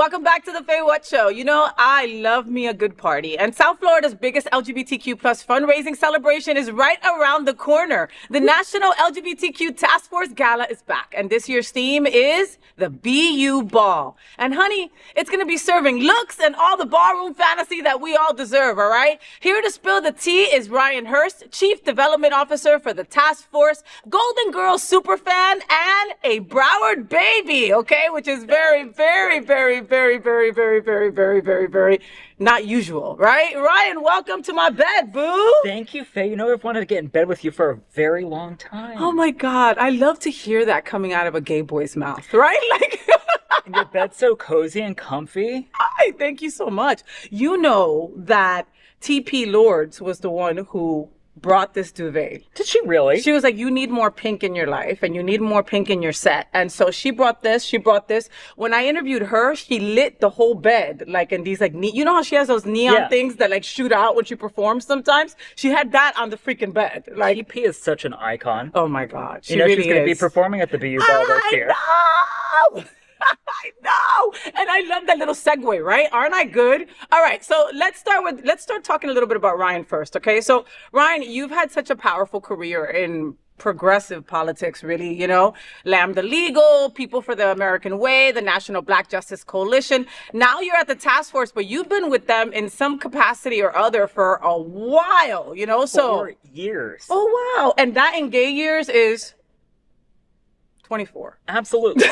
Welcome back to the FayWhat show. You know, I love me a good party, and South Florida's biggest LGBTQ plus fundraising celebration is right around the corner. The National LGBTQ Task Force Gala is back, and this year's theme is the BU Ball. And honey, it's going to be serving looks and all the ballroom fantasy that we all deserve, all right? Here to spill the tea is Ryan Hurst, Chief Development Officer for the task force, Golden Girls superfan, and a Broward baby, okay? Which is very not usual, right? Ryan, welcome to my bed, boo. Thank you, Faye. You know, I've wanted to get in bed with you for a very long time. Oh my God, I love to hear that coming out of a gay boy's mouth, right? Like, and your bed's so cozy and comfy. Hi, thank you so much. You know that TP Lords was the one who brought this duvet. Did she really? She was like, you need more pink in your life and you need more pink in your set. And so she brought this. When I interviewed her, she lit the whole bed, like in these like, you know how she has those neon things that like shoot out when she performs sometimes? She had that on the freaking bed. Like, TP is such an icon. Oh my God. She's going to be performing at the BU Ball this year. I know! I know. And I love that little segue, right? Aren't I good? All right. So let's start talking a little bit about Ryan first. Okay. So Ryan, you've had such a powerful career in progressive politics, really, you know, Lambda Legal, People for the American Way, the National Black Justice Coalition. Now you're at the task force, but you've been with them in some capacity or other for a while, you know, so. 4 years. Oh, wow. And that in gay years is 24. Absolutely.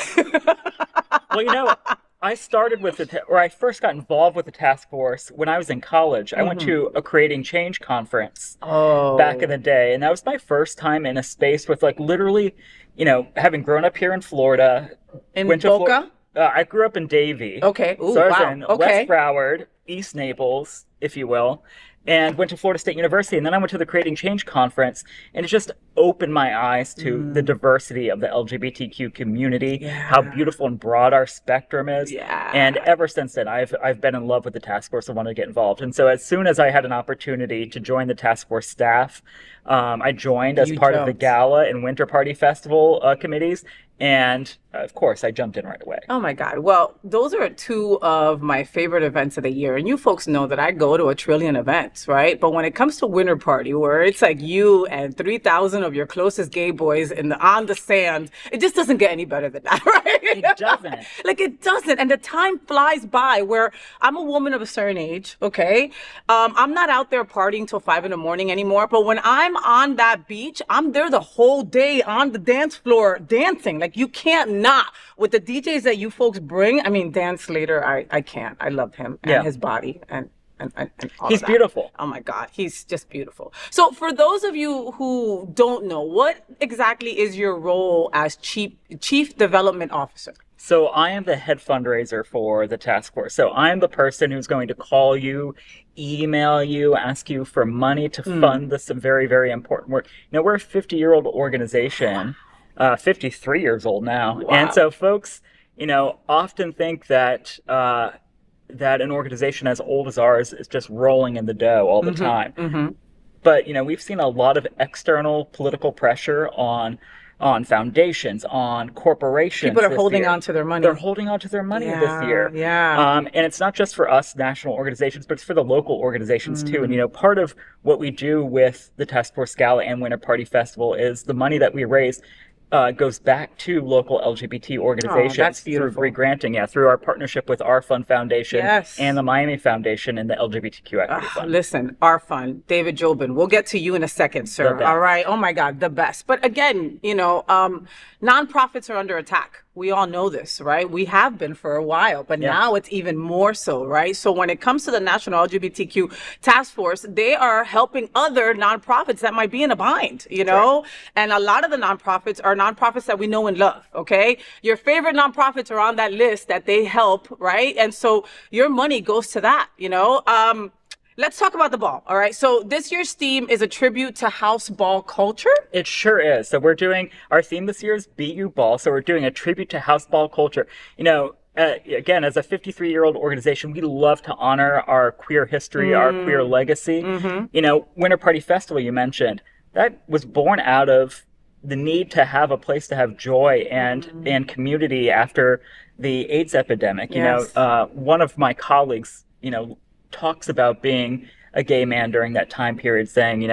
Well, you know, I first got involved with the task force when I was in college. I went to a Creating Change conference back in the day, and that was my first time in a space with like literally, you know, having grown up here in Florida. In Boca? I grew up in Davie. Okay. Ooh, so I was wow. in West Broward, East Naples, if you will, and went to Florida State University. And then I went to the Creating Change conference, and it just opened my eyes to the diversity of the LGBTQ community, how beautiful and broad our spectrum is. Yeah. And ever since then, I've been in love with the task force and wanted to get involved. And so as soon as I had an opportunity to join the task force staff, I joined as part of the gala and winter party festival committees. And of course, I jumped in right away. Oh my God. Well, those are two of my favorite events of the year. And you folks know that I go to a trillion events, right? But when it comes to winter party, where it's like you and 3,000 of your closest gay boys on the sand, it just doesn't get any better than that, right? It doesn't. Like, it doesn't. And the time flies by where I'm a woman of a certain age, okay? I'm not out there partying till 5 a.m. anymore. But when I'm on that beach, I'm there the whole day on the dance floor dancing. Like, you can't not. With the DJs that you folks bring, I mean, Dan Slater, I can't. I love him and his body and all He's of that. beautiful. Oh my God, he's just beautiful. So for those of you who don't know, what exactly is your role as Chief Development Officer? So I am the head fundraiser for the task force. So I'm the person who's going to call you, email you, ask you for money to fund some very, very important work. You know, we're a 50-year-old organization, 53 years old now. Wow. And so folks, you know, often think that that an organization as old as ours is just rolling in the dough all the time. But, you know, we've seen a lot of external political pressure on foundations, on corporations. People are holding on to their money. They're holding on to their money this year. Yeah. And it's not just for us national organizations, but it's for the local organizations too. And, you know, part of what we do with the Task Force Gala and Winter Party Festival is the money that we raise goes back to local LGBT organizations through re-granting, through our partnership with Our Fund Foundation and the Miami Foundation and the LGBTQ Equity Fund. Listen, Our Fund, David Jobin, we'll get to you in a second, sir. All right. Oh my God, the best. But again, you know, nonprofits are under attack. We all know this, right? We have been for a while, but now it's even more so, right? So when it comes to the National LGBTQ Task Force, they are helping other nonprofits that might be in a bind, you know? Right. And a lot of the nonprofits are nonprofits that we know and love, okay? Your favorite nonprofits are on that list that they help, right? And so your money goes to that, you know? Let's talk about the ball, all right? So this year's theme is a tribute to house ball culture? It sure is. So our theme this year is BU Ball. So we're doing a tribute to house ball culture. You know, again, as a 53-year-old organization, we love to honor our queer history, our queer legacy. You know, Winter Party Festival you mentioned, that was born out of the need to have a place to have joy and community after the AIDS epidemic. Yes. One of my colleagues, talks about being a gay man during that time period, saying,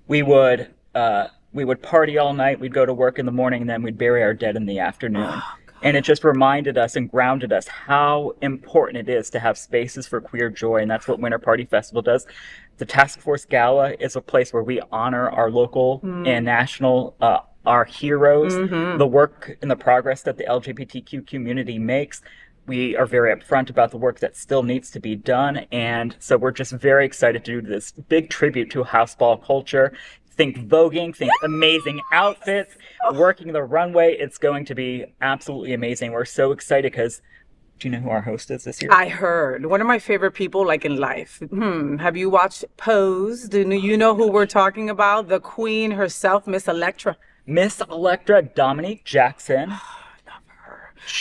we would party all night, we'd go to work in the morning, and then we'd bury our dead in the afternoon. And it just reminded us and grounded us how important it is to have spaces for queer joy, and that's what Winter Party Festival does. The Task Force Gala is a place where we honor our local and national, our heroes, the work and the progress that the LGBTQ community makes. We are very upfront about the work that still needs to be done, and so we're just very excited to do this big tribute to house ball culture. Think voguing, think amazing outfits, working the runway. It's going to be absolutely amazing. We're so excited because, do you know who our host is this year? I heard. One of my favorite people, like in life. Have you watched Pose? Do you know who we're talking about? The queen herself, Miss Electra. Miss Electra, Dominique Jackson.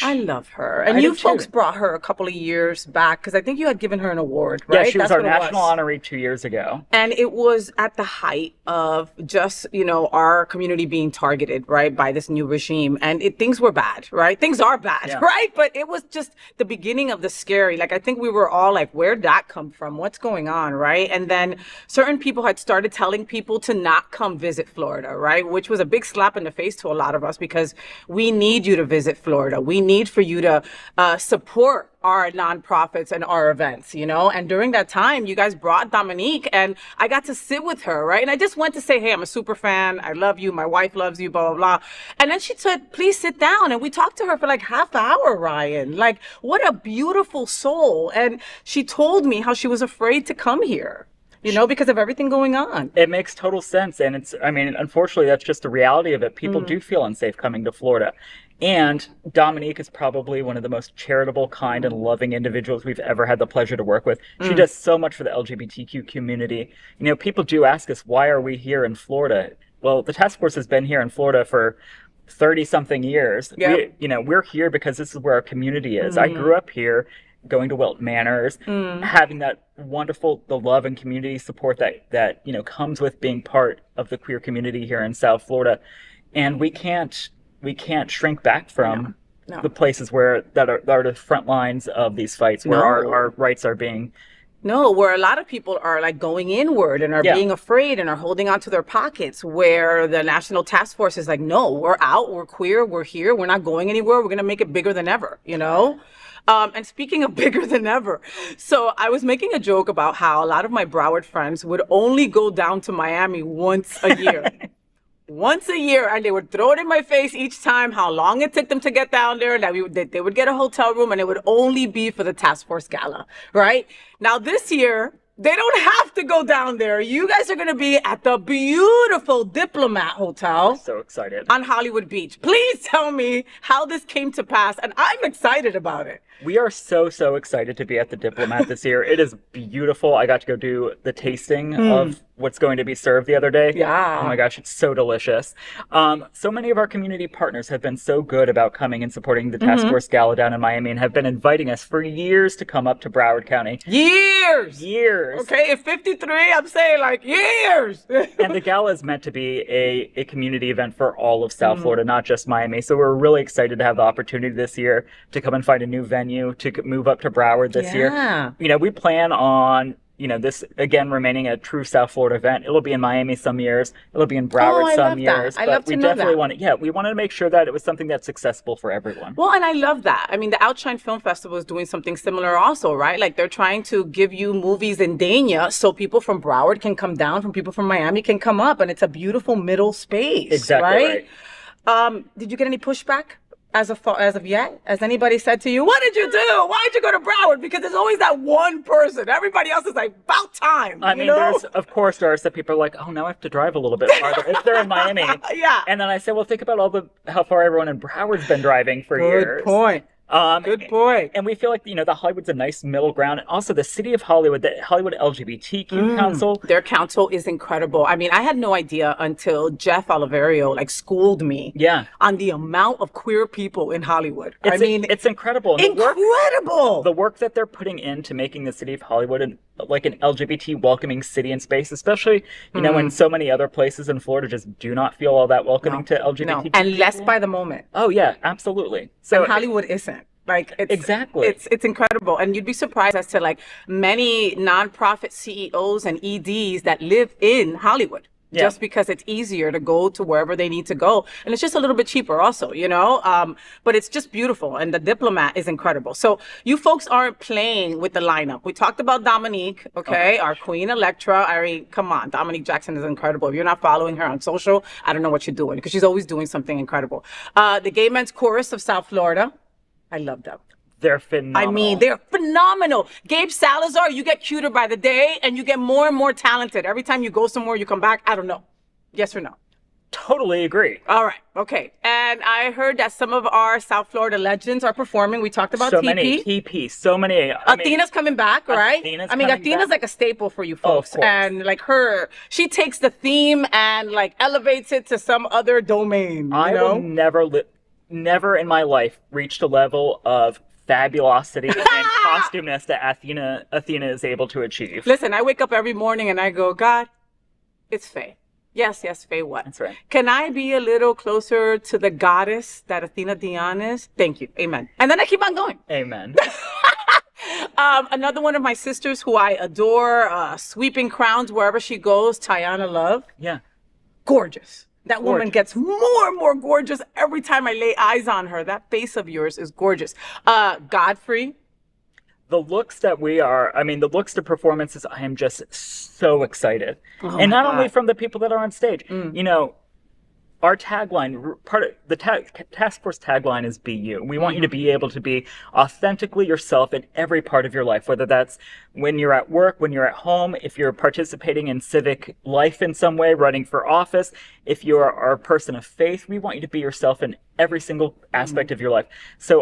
I love her. And you folks brought her a couple of years back because I think you had given her an award, right? Yeah, she was our national honoree 2 years ago. And it was at the height of just, our community being targeted, right, by this new regime. And things were bad, right? Things are bad, right? But it was just the beginning of the scary. Like, I think we were all like, where'd that come from? What's going on, right? And then certain people had started telling people to not come visit Florida, right? Which was a big slap in the face to a lot of us because we need you to visit Florida. We need for you to support our nonprofits and our events, And during that time, you guys brought Dominique and I got to sit with her, right? And I just went to say, hey, I'm a super fan. I love you. My wife loves you, blah, blah, blah. And then she said, please sit down. And we talked to her for like half an hour, Ryan. Like, what a beautiful soul. And she told me how she was afraid to come here. Because of everything going on. It makes total sense. And unfortunately, that's just the reality of it. People do feel unsafe coming to Florida. And Dominique is probably one of the most charitable, kind, and loving individuals we've ever had the pleasure to work with. She does so much for the LGBTQ community. People do ask us, why are we here in Florida? Well, the task force has been here in Florida for 30-something years. Yep. We're here because this is where our community is. I grew up here, going to Wilton Manors, having that wonderful, the love and community support that comes with being part of the queer community here in South Florida. And we can't shrink back from the places that are the front lines of these fights where our rights are being. No, where a lot of people are like going inward and are being afraid and are holding onto their pockets, where the National Task Force is like, no, we're out, we're queer, we're here, we're not going anywhere, we're going to make it bigger than ever, And speaking of bigger than ever, so I was making a joke about how a lot of my Broward friends would only go down to Miami once a year. Once a year, and they would throw it in my face each time how long it took them to get down there, that they would get a hotel room, and it would only be for the Task Force Gala, right? Now this year, they don't have to go down there. You guys are going to be at the beautiful Diplomat Hotel. I'm so excited. On Hollywood Beach. Please tell me how this came to pass, and I'm excited about it. We are so excited to be at the Diplomat this year. It is beautiful. I got to go do the tasting of what's going to be served the other day. Yeah. Oh my gosh, it's so delicious. So many of our community partners have been so good about coming and supporting the Task Force Gala down in Miami and have been inviting us for years to come up to Broward County. Years! Okay, at 53, I'm saying like years! And the gala is meant to be a community event for all of South Florida, not just Miami. So we're really excited to have the opportunity this year to come and find a new venue, to move up to Broward this year. We plan on this again remaining a true South Florida event. It'll be in Miami some years. It'll be in Broward some years. I love to know that. We wanted to make sure that it was something that's accessible for everyone. Well, and I love that. I mean, the Outshine Film Festival is doing something similar also, right? Like they're trying to give you movies in Dania so people from Broward can come down, from people from Miami can come up, and it's a beautiful middle space. Exactly right. Did you get any pushback? As of yet? Has anybody said to you, what did you do? Why did you go to Broward? Because there's always that one person. Everybody else is like, about time. I mean, there's, of course, there are some people are like, oh, now I have to drive a little bit farther if they're in Miami. Yeah. And then I say, well, think about how far everyone in Broward's been driving for years. Good point. Good point. And we feel like, the Hollywood's a nice middle ground. And also the city of Hollywood, the Hollywood LGBTQ Council. Their council is incredible. I mean, I had no idea until Jeff Oliverio schooled me on the amount of queer people in Hollywood. It's incredible. And incredible. The work that they're putting into making the city of Hollywood like an LGBT welcoming city and space, especially, when so many other places in Florida just do not feel all that welcoming to LGBT people. And less by the moment. Oh, yeah, absolutely. So and Hollywood isn't. Like Exactly. It's incredible. And you'd be surprised as to like many nonprofit CEOs and EDs that live in Hollywood. Yeah. Just because it's easier to go to wherever they need to go. And it's just a little bit cheaper also, you know? But it's just beautiful. And the Diplomat is incredible. So you folks aren't playing with the lineup. We talked about Dominique, okay? Our Queen Electra. I mean, come on. Dominique Jackson is incredible. If you're not following her on social, I don't know what you're doing because she's always doing something incredible. The Gay Men's Chorus of South Florida. I love them. They're phenomenal. I mean, they're phenomenal. Gabe Salazar, you get cuter by the day and you get more and more talented. Every time you go somewhere, you come back. I don't know. Yes or no? Totally agree. All right. Okay. And I heard that some of our South Florida legends are performing. We talked about so TP. Many TP. So many. Athena's coming back, right? Athena's like a staple for you folks. Oh, of course. And like she takes the theme and like elevates it to some other domain. Will never in my life reached a level of fabulosity and costumeness that Athena is able to achieve. Listen, I wake up every morning and I go, God, it's Faye. Yes, FayWhat. That's right. Can I be a little closer to the goddess that Athena Dion is? Thank you. Amen. And then I keep on going. Amen. Another one of my sisters who I adore, sweeping crowns wherever she goes, Tiana Love. Yeah. Gorgeous. That woman gets more and more gorgeous every time I lay eyes on her. That face of yours is gorgeous. Godfrey. The looks that the looks to performances, I am just so excited. Oh and not only from the people that are on stage. You know, our tagline, part of the task force tagline is be you. We want you to be able to be authentically yourself in every part of your life, whether that's when you're at work, when you're at home, if you're participating in civic life in some way, running for office, if you are a person of faith, we want you to be yourself in every single aspect of your life. So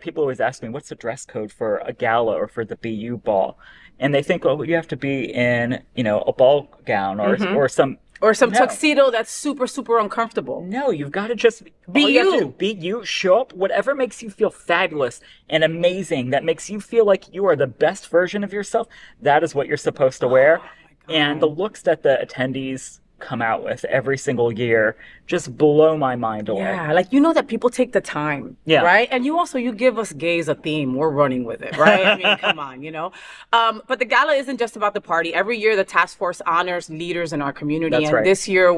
people always ask me, what's the dress code for a gala or for the BU ball? And they think, you have to be in, a ball gown or some tuxedo that's super, super uncomfortable. No, you've got to just be you. Be you. Show up. Whatever makes you feel fabulous and amazing, that makes you feel like you are the best version of yourself, that is what you're supposed to wear. And the looks that the attendees come out with every single year just blow my mind away. Yeah, like that people take the time, right? And you give us gays a theme, we're running with it, right? I mean, come on, But the gala isn't just about the party. Every year the task force honors leaders in our community. That's right. This year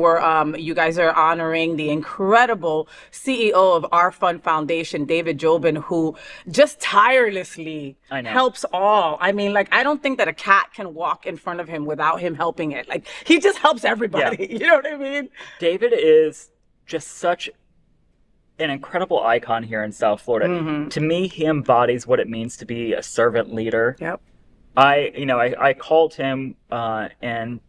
you guys are honoring the incredible CEO of Our Fund Foundation, David Jobin, who just tirelessly helps all. I mean, I don't think that a cat can walk in front of him without him helping it. He just helps everybody. Yeah. You know what I mean? David is just such an incredible icon here in South Florida. To me, he embodies what it means to be a servant leader. Yep. I called him and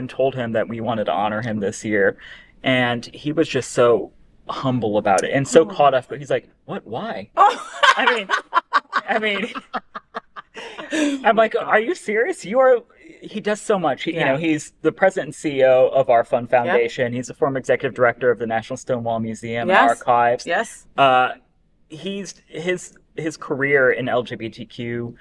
told him that we wanted to honor him this year, and he was just so humble about it and so caught up. But he's like, "What? Why?" I mean, I'm like, "Are you serious? He does so much. He's the president and CEO of Our Fund Foundation. Yep. He's the former executive director of the National Stonewall Museum and Archives. Yes. His career in LGBTQ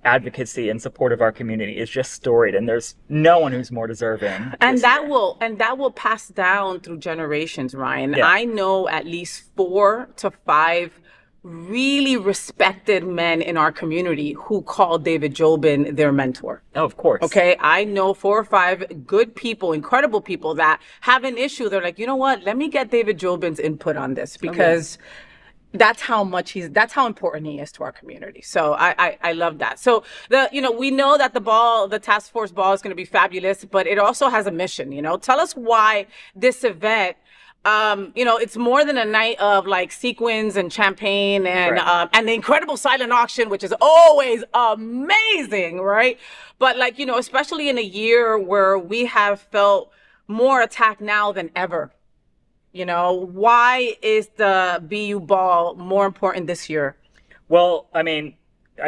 advocacy and support of our community is just storied, and there's no one who's more deserving. And that will pass down through generations, Ryan. Yeah. I know at least 4 to 5 really respected men in our community who call David Jobin their mentor. Oh, of course. Okay, I know 4 or 5 good people, incredible people that have an issue. They're like, you know what? Let me get David Jobin's input on this because that's how important he is to our community. So I love that. So we know that the task force ball is going to be fabulous, but it also has a mission. Tell us why this event. It's more than a night of sequins and champagne and the incredible silent auction, which is always amazing, right? But especially in a year where we have felt more attacked now than ever. Why is the BU ball more important this year? Well, I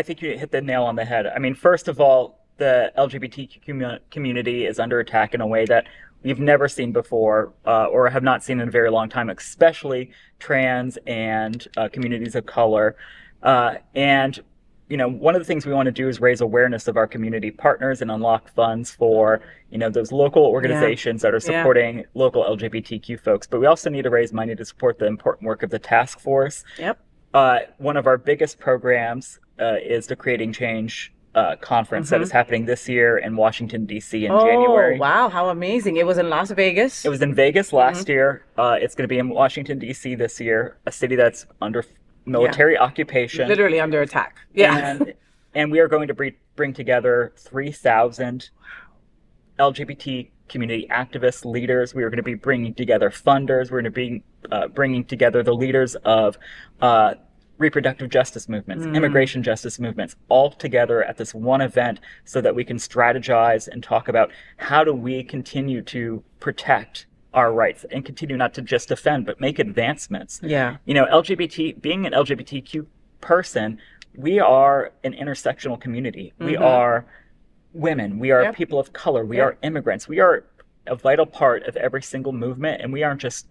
think you hit the nail on the head. First of all, the LGBTQ community is under attack in a way that we've never seen before or have not seen in a very long time, especially trans and communities of color. And one of the things we want to do is raise awareness of our community partners and unlock funds for, those local organizations that are supporting local LGBTQ folks. But we also need to raise money to support the important work of the task force. Yep. one of our biggest programs is the Creating Change conference that is happening this year in Washington, D.C. in January. Oh, wow. How amazing. It was in Las Vegas. It was in Vegas last year. It's going to be in Washington, D.C. this year, a city that's under military occupation. Literally under attack. Yeah. And we are going to bring together 3,000 LGBT community activists, leaders. We are going to be bringing together funders. We're going to be bringing together the leaders of reproductive justice movements, immigration justice movements, all together at this one event so that we can strategize and talk about how do we continue to protect our rights and continue not to just defend, but make advancements. Yeah. You know, being an LGBTQ person, we are an intersectional community. We are women. We are people of color. We are immigrants. We are a vital part of every single movement, and we aren't just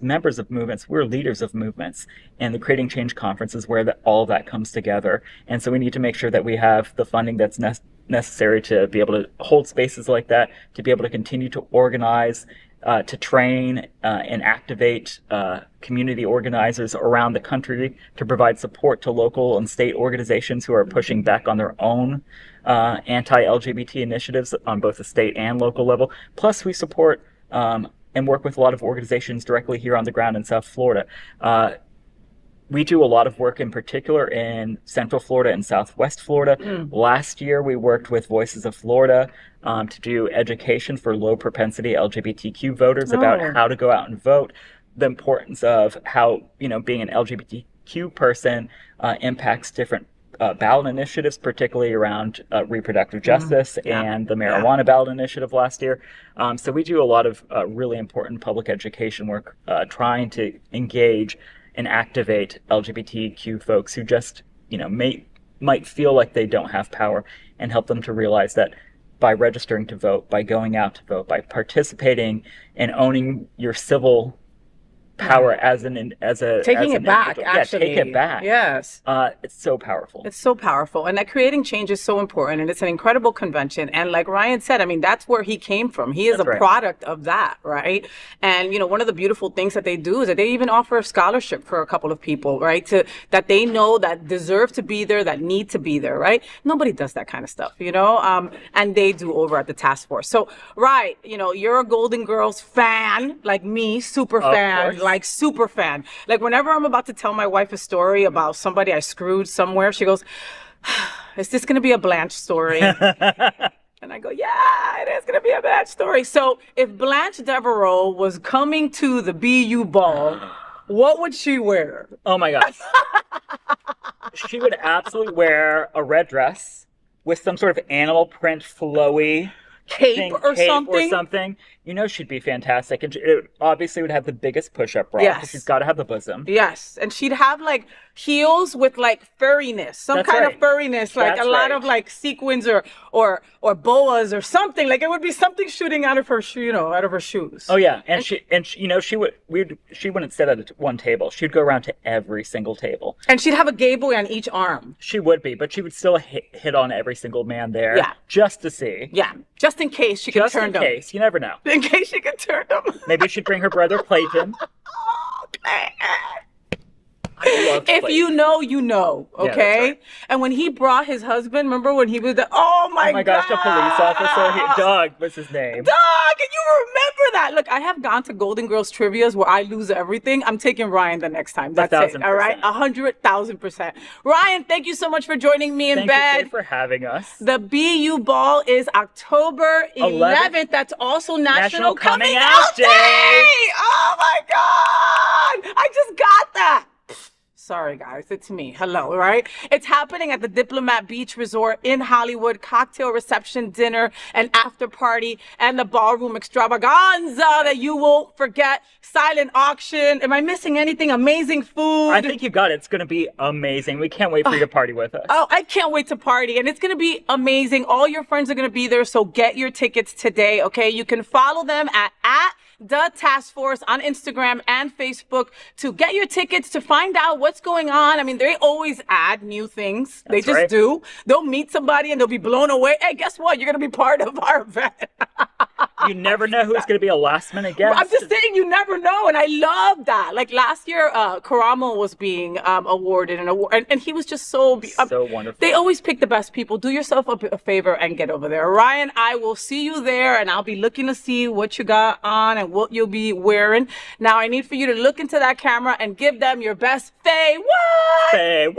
members of movements, we're leaders of movements. And the Creating Change Conference is where all of that comes together. And so we need to make sure that we have the funding that's necessary to be able to hold spaces like that, to be able to continue to organize, to train and activate community organizers around the country, to provide support to local and state organizations who are pushing back on their own anti-LGBT initiatives on both the state and local level. Plus, we support and work with a lot of organizations directly here on the ground in South Florida. We do a lot of work in particular in Central Florida and Southwest Florida. Last year, we worked with Voices of Florida to do education for low propensity LGBTQ voters about how to go out and vote, the importance of how, being an LGBTQ person impacts different ballot initiatives, particularly around reproductive justice and the marijuana ballot initiative last year. So we do a lot of really important public education work trying to engage and activate LGBTQ folks who just, might feel like they don't have power, and help them to realize that by registering to vote, by going out to vote, by participating and owning your civil power taking it back, actually. Take it back. Yes. It's so powerful. It's so powerful. And that Creating Change is so important. And it's an incredible convention. And like Ryan said, I mean, that's where he came from. He is a product of that, right? And, one of the beautiful things that they do is that they even offer a scholarship for a couple of people, right? That they know that deserve to be there, that need to be there, right? Nobody does that kind of stuff, and they do over at the task force. So, right, you're a Golden Girls fan, like me, super fan. Like super fan. Like whenever I'm about to tell my wife a story about somebody I screwed somewhere, she goes, is this going to be a Blanche story? And I go, yeah, it is going to be a Blanche story. So if Blanche Devereaux was coming to the BU ball, what would she wear? Oh my gosh. She would absolutely wear a red dress with some sort of animal print flowy cape or something. She'd be fantastic. And it obviously would have the biggest push-up bra. Yes. She's got to have the bosom. Yes. And she'd have like heels with like furriness, some kind of furriness, like a lot of like sequins or boas or something. Like it would be something shooting out of her out of her shoes. Oh yeah. And she wouldn't sit at one table. She'd go around to every single table. And she'd have a gay boy on each arm. She would be, but she would still hit on every single man there. Yeah. Just to see. Yeah. Just in case she could turn them. Just in case. You never know. In case she could turn them. Maybe she'd bring her brother Clayton. Okay. If you know, you know, okay? Yeah, right. And when he brought his husband, remember when he was oh my gosh, the police officer, Doug was his name. Doug, and you remember that. Look, I have gone to Golden Girls Trivias where I lose everything. I'm taking Ryan the next time. That's it, all right? 100,000%. Ryan, thank you so much for joining me in bed. Thank you for having us. The BU Ball is October 11th. That's also National Coming Out Day. Oh my God. I just got that. Sorry, guys. It's me. Hello, right? It's happening at the Diplomat Beach Resort in Hollywood. Cocktail reception, dinner, and after party, and the ballroom extravaganza that you won't forget. Silent auction. Am I missing anything? Amazing food. I think you got it. It's going to be amazing. We can't wait for you to party with us. Oh, I can't wait to party. And it's going to be amazing. All your friends are going to be there. So get your tickets today, okay? You can follow them at The Task Force on Instagram and Facebook to get your tickets, to find out what's going on. I mean, they always add new things. They just do. They'll meet somebody and they'll be blown away. Hey, guess what? You're going to be part of our event. You never know who's going to be a last minute guest. I'm just saying, you never know, and I love that. Like last year, Karamo was being awarded an award, and he was just so wonderful. They always pick the best people. Do yourself a favor and get over there, Ryan. I will see you there, and I'll be looking to see what you got on and what you'll be wearing. Now, I need for you to look into that camera and give them your best FayWhat. FayWhat.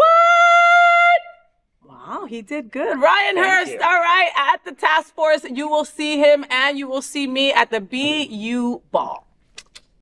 Wow, he did good. Ryan Hurst, you. all right, at the task force. You will see him and you will see me at the BU Ball.